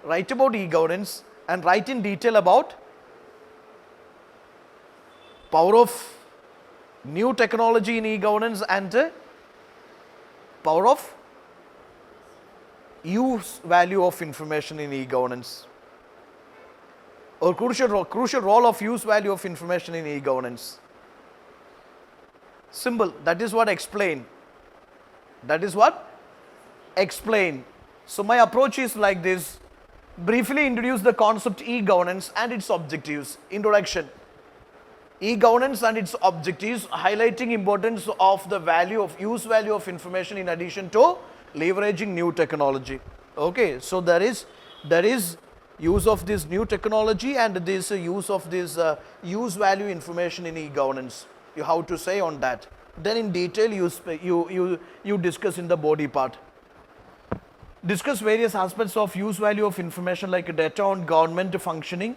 Write about e-governance and write in detail about power of new technology in e-governance and power of use value of information in e-governance or crucial role of use value of information in e-governance. Simple. That is what explain. That is what explain. So my approach is like this. Briefly introduce the concept e-governance and its objectives. Introduction. E-governance and its objectives, highlighting importance of the value of use value of information in addition to leveraging new technology. Okay, so there is use of this new technology and this use of this use value information in e-governance. You have to say on that. Then in detail you discuss in the body part. Discuss various aspects of use value of information like data on government functioning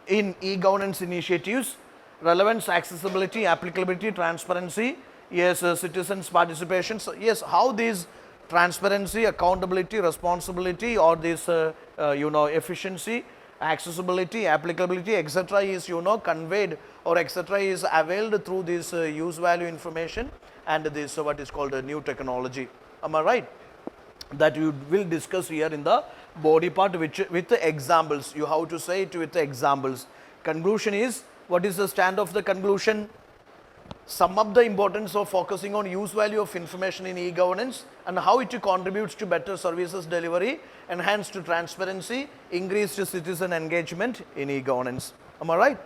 in e-governance initiatives, relevance, accessibility, applicability, transparency, yes, citizens' participation. So yes, how these transparency, accountability, responsibility or this efficiency, accessibility, applicability, etc. is conveyed or etc. is availed through this use value information and this what is called a new technology. Am I right? That you will discuss here in the body part with the examples. You have to say it with the examples. Conclusion is, what is the stand of the conclusion? Sum up the importance of focusing on use value of information in e-governance and how it contributes to better services delivery, enhanced transparency, increased citizen engagement in e-governance. Am I right?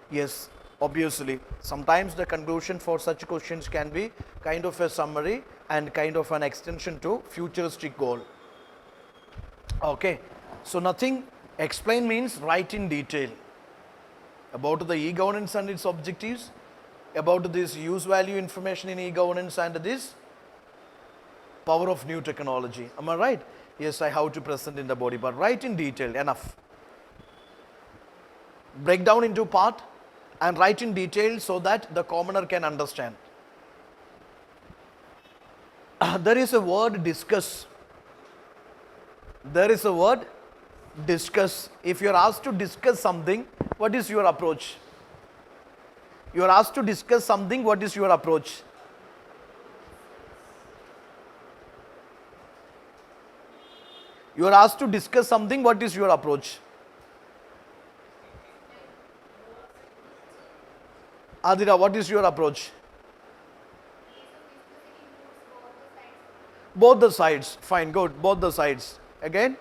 Yes, obviously. Sometimes the conclusion for such questions can be kind of a summary and kind of an extension to futuristic goal. Okay, so nothing. Explain means write in detail about the e-governance and its objectives, about this use value information in e-governance and this Power of new technology. Am I right? Yes, I have to present in the body part. Write in detail, enough. Break down into part and write in detail so that the commoner can understand. There is a word discuss. There is a word discuss. If you are asked to discuss something, what is your approach? You are asked to discuss something, what is your approach? You are asked to discuss something, what is your approach? Adira, what is your approach? Both the sides. Fine, good. Both the sides. Again?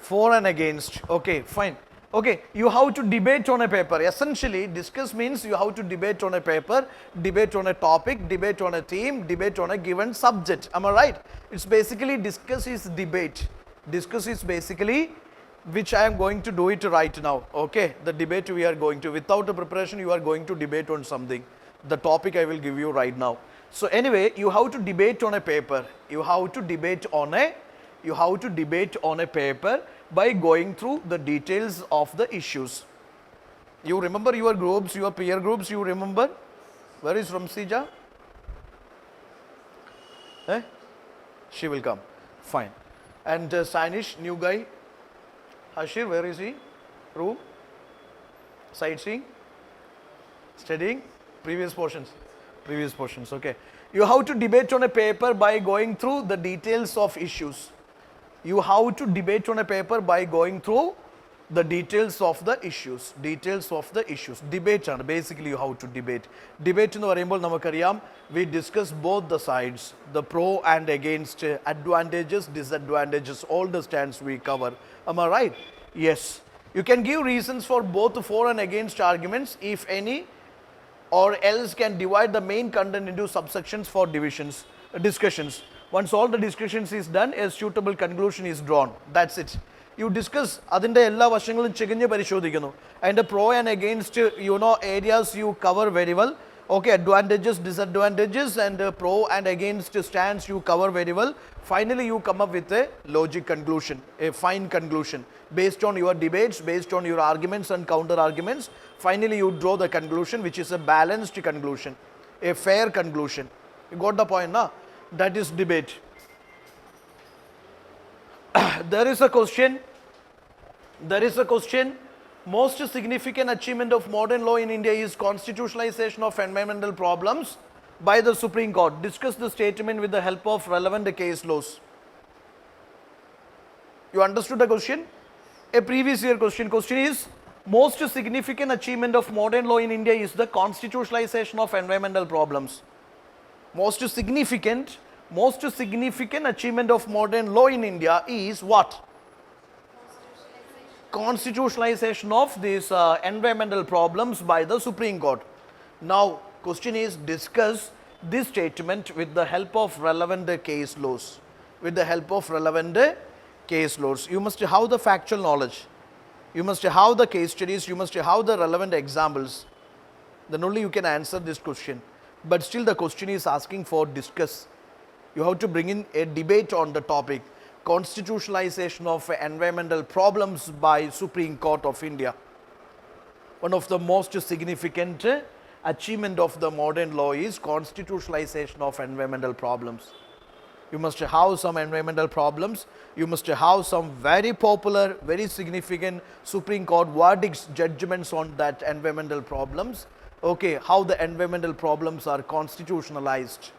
For and against. Okay, fine. Okay, you have to debate on a paper. Essentially, discuss means you have to debate on a paper, debate on a topic, debate on a theme, debate on a given subject. Am I right? It's basically discuss is debate. Discuss is basically, which I am going to do it right now. Okay, the debate we are going to, without a preparation, you are going to debate on something. The topic I will give you right now. So anyway, you have to debate on a paper. You have to debate on a paper by going through the details of the issues. You remember your groups, your peer groups, you remember? Where is Ramsija? Eh? She will come. Fine. And Sanish, new guy. Hashir, where is he? Room? Sightseeing? Studying? Previous portions. Previous portions, okay. You have to debate on a paper by going through the details of issues. You have to debate on a paper by going through the details of the issues. Details of the issues. Debate, basically you have to debate. Debate in the variable namakariam, we discuss both the sides, the pro and against, advantages, disadvantages, all the stands we cover. Am I right? Yes. You can give reasons for both for and against arguments if any, or else can divide the main content into subsections for discussions. Once all the discussions is done, a suitable conclusion is drawn. That's it. You discuss adinte ella vashangalum chekinju parishodhikkunnu. And the pro and against, areas you cover very well. Okay, advantages, disadvantages, and pro and against stands you cover very well. Finally, you come up with a logic conclusion, a fine conclusion. Based on your debates, based on your arguments and counter arguments, finally you draw the conclusion which is a balanced conclusion, a fair conclusion. You got the point, na? That is debate. There is a question. Most significant achievement of modern law in India is constitutionalization of environmental problems by the Supreme Court. Discuss the statement with the help of relevant case laws. You understood the question? A previous year question. Question is, most significant achievement of modern law in India is the constitutionalization of environmental problems. Most significant achievement of modern law in India is what? Constitutionalization of these environmental problems by the Supreme Court. Now, question is, discuss this statement with the help of relevant case laws. With the help of relevant case laws. You must have the factual knowledge. You must have the case studies. You must have the relevant examples. Then only you can answer this question. But still the question is asking for discuss. You have to bring in a debate on the topic. Constitutionalization of environmental problems by Supreme Court of India. One of the most significant achievement of the modern law is constitutionalization of environmental problems. You must have some environmental problems. You must have some very popular, very significant Supreme Court verdicts, judgments on that environmental problems. Okay, how the environmental problems are constitutionalized.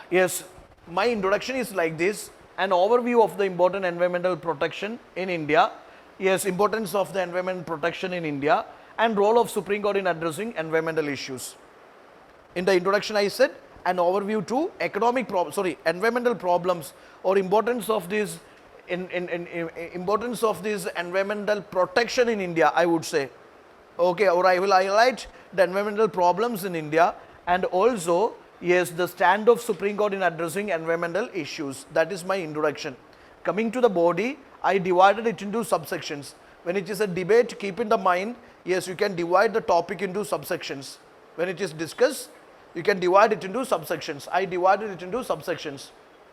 Yes, my introduction is like this, an overview of the important environmental protection in India. Yes, importance of the environmental protection in India and role of Supreme Court in addressing environmental issues. In the introduction I said an overview to environmental problems or importance of this importance of this environmental protection in India, I would say. Okay, or I will highlight the environmental problems in India and also Yes, the stand of Supreme Court in addressing environmental issues. That is my introduction. Coming to the body, I divided it into subsections. When it is a debate, keep in the mind, yes, you can divide the topic into subsections. When it is discussed, you can divide it into subsections. I divided it into subsections.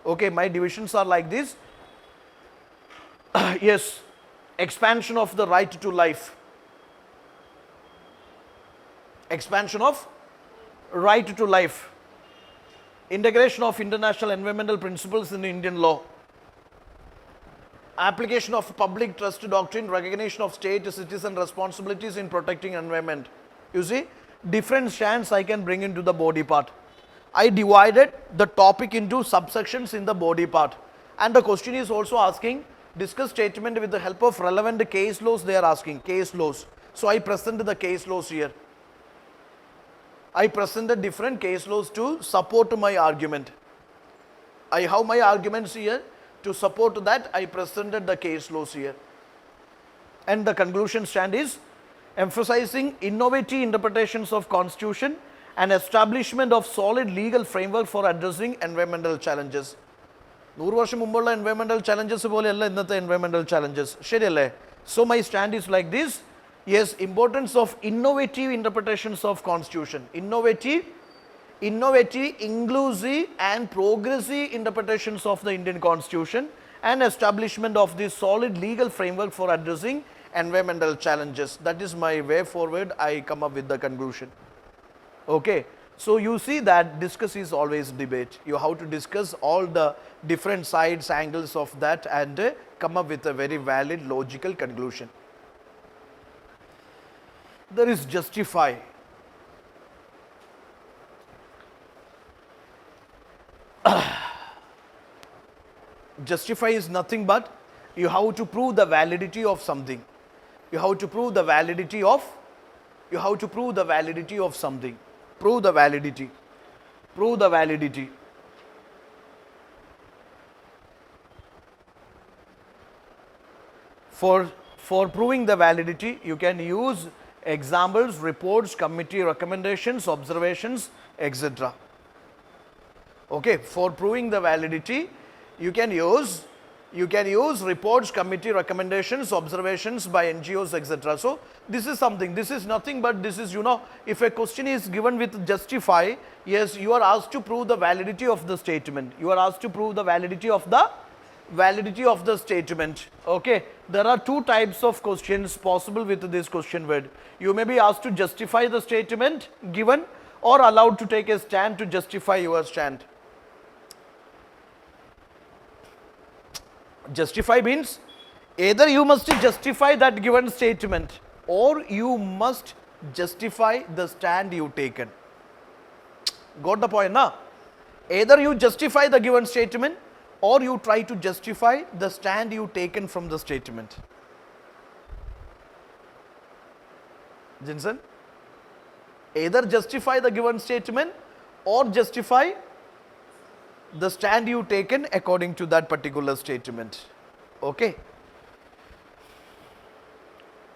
Okay, my divisions are like this. Yes, expansion of the right to life. Expansion of right to life. Integration of international environmental principles in Indian law. Application of public trust doctrine, recognition of state citizen responsibilities in protecting environment. You see, different strands I can bring into the body part. I divided the topic into subsections in the body part. And the question is also asking, discuss statement with the help of relevant case laws. They are asking case laws. So I presented the case laws here. I presented different case laws to support my argument. I have my arguments here. To support that, I presented the case laws here. And the conclusion stand is emphasizing innovative interpretations of constitution and establishment of solid legal framework for addressing environmental challenges. 100 വർഷം മുമ്പുള്ള environmental challenges പോലെയല്ല ഇന്നത്തെ environmental challenges. ശരിയല്ലേ? So my stand is like this. Yes, importance of innovative interpretations of constitution. Innovative, inclusive and progressive interpretations of the Indian constitution and establishment of this solid legal framework for addressing environmental challenges. That is my way forward. I come up with the conclusion. Okay. So you see that discuss is always debate. You have to discuss all the different sides, angles of that and come up with a very valid logical conclusion. There is justify. Justify is nothing but you have to prove the validity of something. You have to prove the validity of something. Prove the validity. Prove the validity. For proving the validity, you can use examples, reports, committee recommendations, observations, etc. Okay, for proving the validity, you can use reports, committee recommendations, observations by NGOs, etc. So this is something. This is nothing but this is, if a question is given with justify, yes, you are asked to prove the validity of the statement. You are asked to prove the validity of the statement. Okay, there are two types of questions possible with this question word. You may be asked to justify the statement given or allowed to take a stand to justify your stand. Justify means either you must justify that given statement or you must justify the stand you taken. Got the point, na? Either you justify the given statement or you try to justify the stand you taken from the statement. Jinsan? Either justify the given statement or justify the stand you taken according to that particular statement. Okay.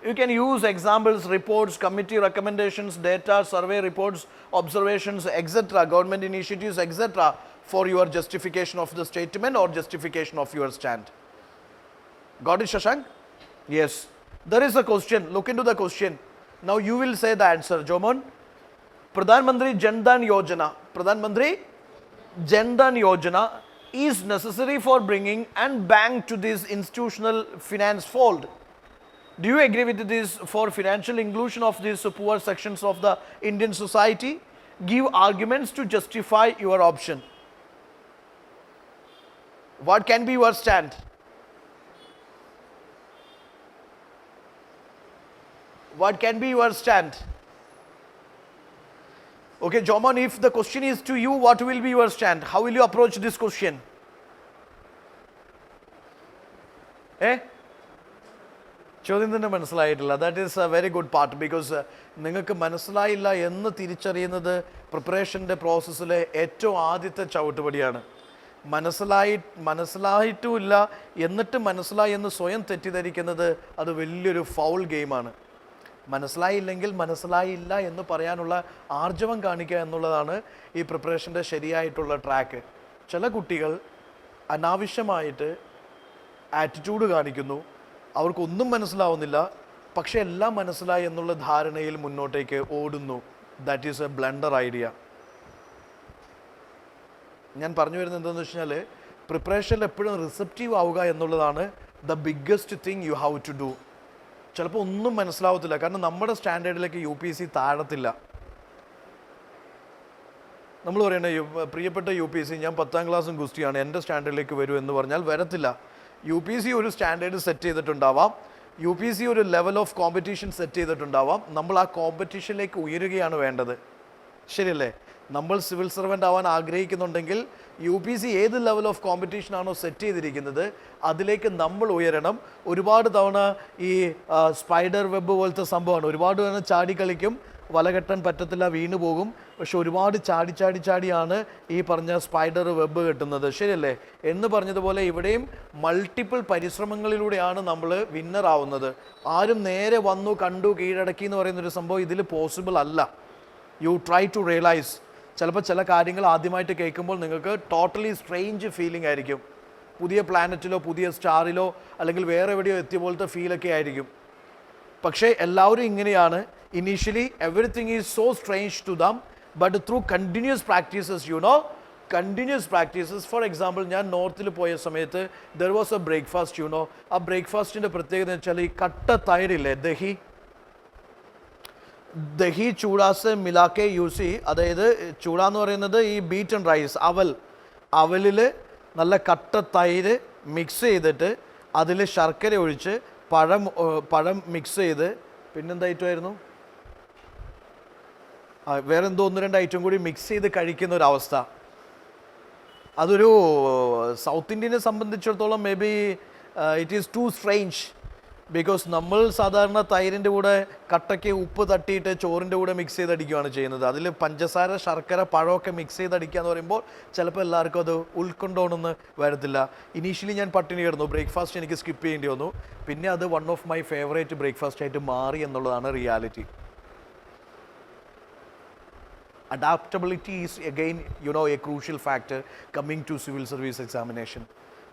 You can use examples, reports, committee recommendations, data, survey reports, observations, etc., government initiatives, etc., for your justification of the statement or justification of your stand. Got it, Shashank? Yes. There is a question. Look into the question. Now you will say the answer. Jomon, Pradhan Mantri Jan Dhan Yojana. Pradhan Mantri Jan Dhan Yojana is necessary for bringing and bank to this institutional finance fold. Do you agree with this for financial inclusion of these poor sections of the Indian society? Give arguments to justify your option. What can be your stand? What can be your stand? Okay, Joman, if the question is to you, what will be your stand? How will you approach this question? ചോദ്യം തന്നെ മനസ്സിലായിട്ടില്ല. That is A very good part because നിങ്ങൾക്ക് മനസ്സിലായില്ല എന്ന് തിരിച്ചറിയുന്നത് പ്രിപ്പറേഷൻ്റെ പ്രോസസ്സിലെ ഏറ്റവും ആദ്യത്തെ ചവിട്ടുപടിയാണ്. മനസ്സിലായിട്ടുമില്ല എന്നിട്ട് മനസ്സിലായി എന്ന് സ്വയം തെറ്റിദ്ധരിക്കുന്നത് അത് വലിയൊരു ഫൗൾ ഗെയിമാണ്. മനസ്സിലായില്ലെങ്കിൽ മനസ്സിലായില്ല എന്ന് പറയാനുള്ള ആർജവം കാണിക്കുക എന്നുള്ളതാണ് ഈ പ്രിപ്പറേഷൻ്റെ ശരിയായിട്ടുള്ള ട്രാക്ക്. ചില കുട്ടികൾ അനാവശ്യമായിട്ട് ആറ്റിറ്റ്യൂഡ് കാണിക്കുന്നു, അവർക്കൊന്നും മനസ്സിലാവുന്നില്ല, പക്ഷെ എല്ലാം മനസ്സിലായി എന്നുള്ള ധാരണയിൽ മുന്നോട്ടേക്ക് ഓടുന്നു. That is A blunder idea. ഞാൻ പറഞ്ഞു വരുന്നത് എന്താണെന്ന് വെച്ച് കഴിഞ്ഞാൽ, പ്രിപ്പറേഷനിൽ എപ്പോഴും റിസപ്റ്റീവ് ആവുക എന്നുള്ളതാണ് the biggest thing you have to do. ചിലപ്പോൾ ഒന്നും മനസ്സിലാവത്തില്ല, കാരണം നമ്മുടെ സ്റ്റാൻഡേർഡിലേക്ക് UPSC താഴത്തില്ല. നമ്മൾ പറയണേ പ്രിയപ്പെട്ട UPSC, ഞാൻ 10ാം ക്ലാസ്സും ഗുസ്തിയാണ്, എൻ്റെ സ്റ്റാൻഡേർഡിലേക്ക് വരൂ എന്ന് പറഞ്ഞാൽ വരത്തില്ല. UPSC ഒരു സ്റ്റാൻഡേർഡ് സെറ്റ് ചെയ്തിട്ടുണ്ടാവാം, UPSC ഒരു ലെവൽ ഓഫ് കോമ്പറ്റീഷൻ സെറ്റ് ചെയ്തിട്ടുണ്ടാവാം. നമ്മൾ ആ കോമ്പറ്റീഷനിലേക്ക് ഉയരുകയാണ് വേണ്ടത്, ശരിയല്ലേ? നമ്മൾ സിവിൽ സർവൻ്റ് ആവാൻ ആഗ്രഹിക്കുന്നുണ്ടെങ്കിൽ UPSC ഏത് ലെവൽ ഓഫ് കോമ്പറ്റീഷനാണോ സെറ്റ് ചെയ്തിരിക്കുന്നത് അതിലേക്ക് നമ്മൾ ഉയരണം. ഒരുപാട് തവണ ഈ സ്പൈഡർ വെബ് പോലത്തെ സംഭവമാണ്, ഒരുപാട് തവണ ചാടി കളിക്കും, വല കെട്ടാൻ പറ്റത്തില്ല, വീണു പോകും. പക്ഷെ ഒരുപാട് ചാടിയാണ് ഈ പറഞ്ഞ സ്പൈഡർ വെബ് കെട്ടുന്നത്, ശരിയല്ലേ? എന്ന് പറഞ്ഞതുപോലെ ഇവിടെയും മൾട്ടിപ്പിൾ പരിശ്രമങ്ങളിലൂടെയാണ് നമ്മൾ വിന്നർ ആവുന്നത്. ആരും നേരെ വന്നു കണ്ടു കീഴടക്കി എന്ന് പറയുന്നൊരു സംഭവം ഇതിൽ പോസിബിൾ അല്ല. You try to realise. ചിലപ്പോൾ ചില കാര്യങ്ങൾ ആദ്യമായിട്ട് കേൾക്കുമ്പോൾ നിങ്ങൾക്ക് ടോട്ടലി സ്ട്രേഞ്ച് ഫീലിംഗ് ആയിരിക്കും. പുതിയ പ്ലാനറ്റിലോ പുതിയ സ്റ്റാറിലോ അല്ലെങ്കിൽ വേറെ എവിടെയോ എത്തിയ പോലത്തെ ഫീലൊക്കെ ആയിരിക്കും. പക്ഷേ എല്ലാവരും ഇങ്ങനെയാണ്. Initially everything is so strange to them, but through continuous practices, continuous practices. For example, ഞാൻ നോർത്തിൽ പോയ സമയത്ത് ദർ വാസ് എ ബ്രേക്ക്ഫാസ്റ്റ്. ആ ബ്രേക്ക്ഫാസ്റ്റിൻ്റെ പ്രത്യേകത എന്ന് വെച്ചാൽ ഈ കട്ട തൈരില്ലേ, ദഹി ചൂടാസ് മിലാക്കെ യൂസ് ചെയ്യും. അതായത് ചൂട എന്ന് പറയുന്നത് ഈ ബീറ്റൺ റൈസ്, അവലിൽ നല്ല കട്ട തൈര് മിക്സ് ചെയ്തിട്ട് അതിൽ ശർക്കര ഒഴിച്ച് പഴം മിക്സ് ചെയ്ത്, പിന്നെന്താ ഐറ്റമായിരുന്നു, വേറെ എന്തോ 1-2 ഐറ്റം കൂടി മിക്സ് ചെയ്ത് കഴിക്കുന്ന ഒരവസ്ഥ. അതൊരു സൗത്ത് ഇന്ത്യനെ സംബന്ധിച്ചിടത്തോളം maybe it is too strange. Because നമ്മൾ സാധാരണ തൈരിൻ്റെ കൂടെ കട്ടയ്ക്ക് ഉപ്പ് തട്ടിയിട്ട് ചോറിൻ്റെ കൂടെ മിക്സ് ചെയ്തടിക്കുകയാണ് ചെയ്യുന്നത്. അതിൽ പഞ്ചസാര, ശർക്കര, പഴമൊക്കെ മിക്സ് ചെയ്തടിക്കുക എന്ന് പറയുമ്പോൾ ചിലപ്പോൾ എല്ലാവർക്കും അത് ഉൾക്കൊണ്ടോണെന്ന് വരത്തില്ല. ഇനീഷ്യലി ഞാൻ പട്ടിണി കിടന്നു, ബ്രേക്ക്ഫാസ്റ്റ് എനിക്ക് സ്കിപ്പ് ചെയ്യേണ്ടി വന്നു. പിന്നെ അത് one of my favourite breakfast ആയിട്ട് മാറി എന്നുള്ളതാണ് reality. Adaptability is again, a crucial factor coming to civil service examination.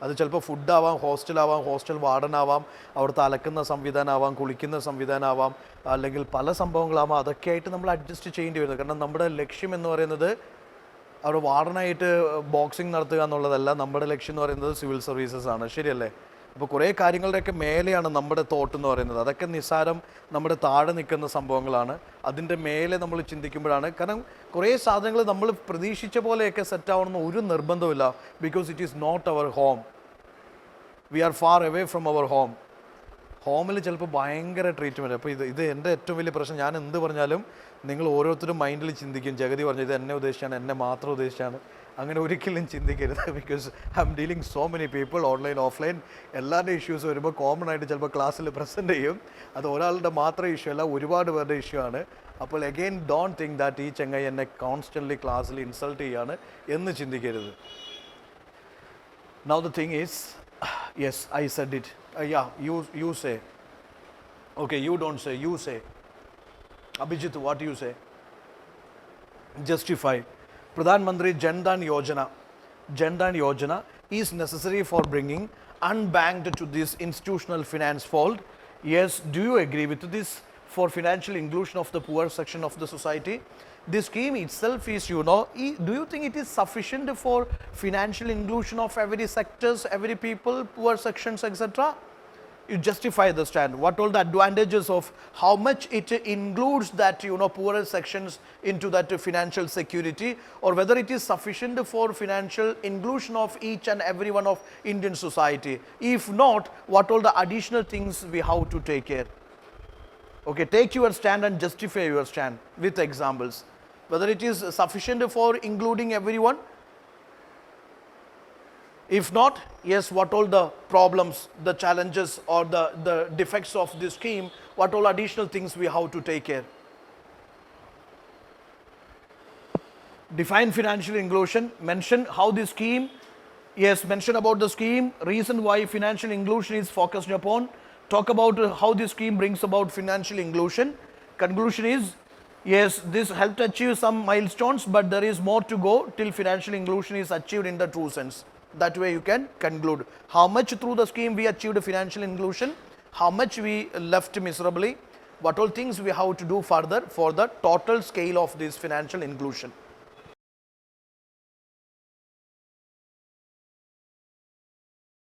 അത് ചിലപ്പോൾ ഫുഡാവാം, ഹോസ്റ്റൽ വാർഡനാവാം, അവിടുത്തെ അലക്കുന്ന സംവിധാനമാവാം, കുളിക്കുന്ന സംവിധാനമാവാം, അല്ലെങ്കിൽ പല സംഭവങ്ങളാവാം. അതൊക്കെ ആയിട്ട് നമ്മൾ അഡ്ജസ്റ്റ് ചെയ്യേണ്ടി വരുന്നത്. കാരണം നമ്മുടെ ലക്ഷ്യം എന്ന് പറയുന്നത് അവിടെ വാർഡനായിട്ട് ബോക്സിംഗ് നടത്തുക എന്നുള്ളതല്ല. നമ്മുടെ ലക്ഷ്യം എന്ന് പറയുന്നത് സിവിൽ സർവീസസ് ആണ്, ശരിയല്ലേ? അപ്പോൾ കുറേ കാര്യങ്ങളുടെയൊക്കെ മേലെയാണ് നമ്മുടെ തോട്ട് എന്ന് പറയുന്നത്. അതൊക്കെ നിസ്സാരം, നമ്മുടെ താഴെ നിൽക്കുന്ന സംഭവങ്ങളാണ്. അതിൻ്റെ മേലെ നമ്മൾ ചിന്തിക്കുമ്പോഴാണ്, കാരണം കുറേ സാധനങ്ങൾ നമ്മൾ പ്രതീക്ഷിച്ച പോലെയൊക്കെ സെറ്റ് ആവണമെന്ന് ഒരു നിർബന്ധമില്ല. Because it is not our home, we are far away from our home. ഹോമിൽ ചിലപ്പോൾ ഭയങ്കര ട്രീറ്റ്മെൻറ്റ്. അപ്പോൾ ഇത് എൻ്റെ ഏറ്റവും വലിയ പ്രശ്നം. ഞാൻ എന്ത് പറഞ്ഞാലും നിങ്ങൾ ഓരോരുത്തരും മൈൻഡിൽ ചിന്തിക്കും, ജഗതി പറഞ്ഞു ഇത് എന്നെ ഉദ്ദേശിച്ചാണ്, എന്നെ മാത്രം ഉദ്ദേശിച്ചാണ്. അങ്ങനെ ഒരിക്കലും ചിന്തിക്കരുത്. Because I M dealing so many people, online offline. എല്ലാവരുടെ ഇഷ്യൂസ് വരുമ്പോൾ കോമൺ ആയിട്ട് ചിലപ്പോൾ ക്ലാസ്സിൽ പ്രസൻറ്റ് ചെയ്യും. അത് ഒരാളുടെ മാത്രം ഇഷ്യൂ അല്ല, ഒരുപാട് പേരുടെ ഇഷ്യൂ ആണ്. അപ്പോൾ അഗെയിൻ ഡോണ്ട് തിങ്ക് ദാറ്റ് ഈ ചങ്ങായി എന്നെ കോൺസ്റ്റൻ്റ്ലി ക്ലാസ്സിൽ ഇൻസൾട്ട് ചെയ്യാണ് എന്ന് ചിന്തിക്കരുത്. Now the thing is, yes I said it. You say. Okay, you don't say, you say. Abhijit, what do you say? Justify. Pradhan Mantri Jan Dhan Yojana is necessary for bringing unbanked to this institutional finance fold. Yes, do you agree with this for financial inclusion of the poor section of the society? This scheme itself is, do you think it is sufficient for financial inclusion of every sectors, every people, poor sections, etc.? You justify the stand. What all the advantages of how much it includes that, poorer sections into that financial security, or whether it is sufficient for financial inclusion of each and every one of Indian society. If not, what all the additional things we have to take care? Okay, take your stand and justify your stand with examples. Whether it is sufficient for including everyone. If not, yes, what all the problems, the challenges or the defects of this scheme, what all additional things we have to take care. Define financial inclusion, mention how the scheme, yes, mention about the scheme, reason why financial inclusion is focused upon, talk about how this scheme brings about financial inclusion. Conclusion is, yes, this helped achieve some milestones, but there is more to go till financial inclusion is achieved in the true sense. That way you can conclude how much through the scheme we achieved financial inclusion, how much we left miserably, what all things we have to do further for the total scale of this financial inclusion.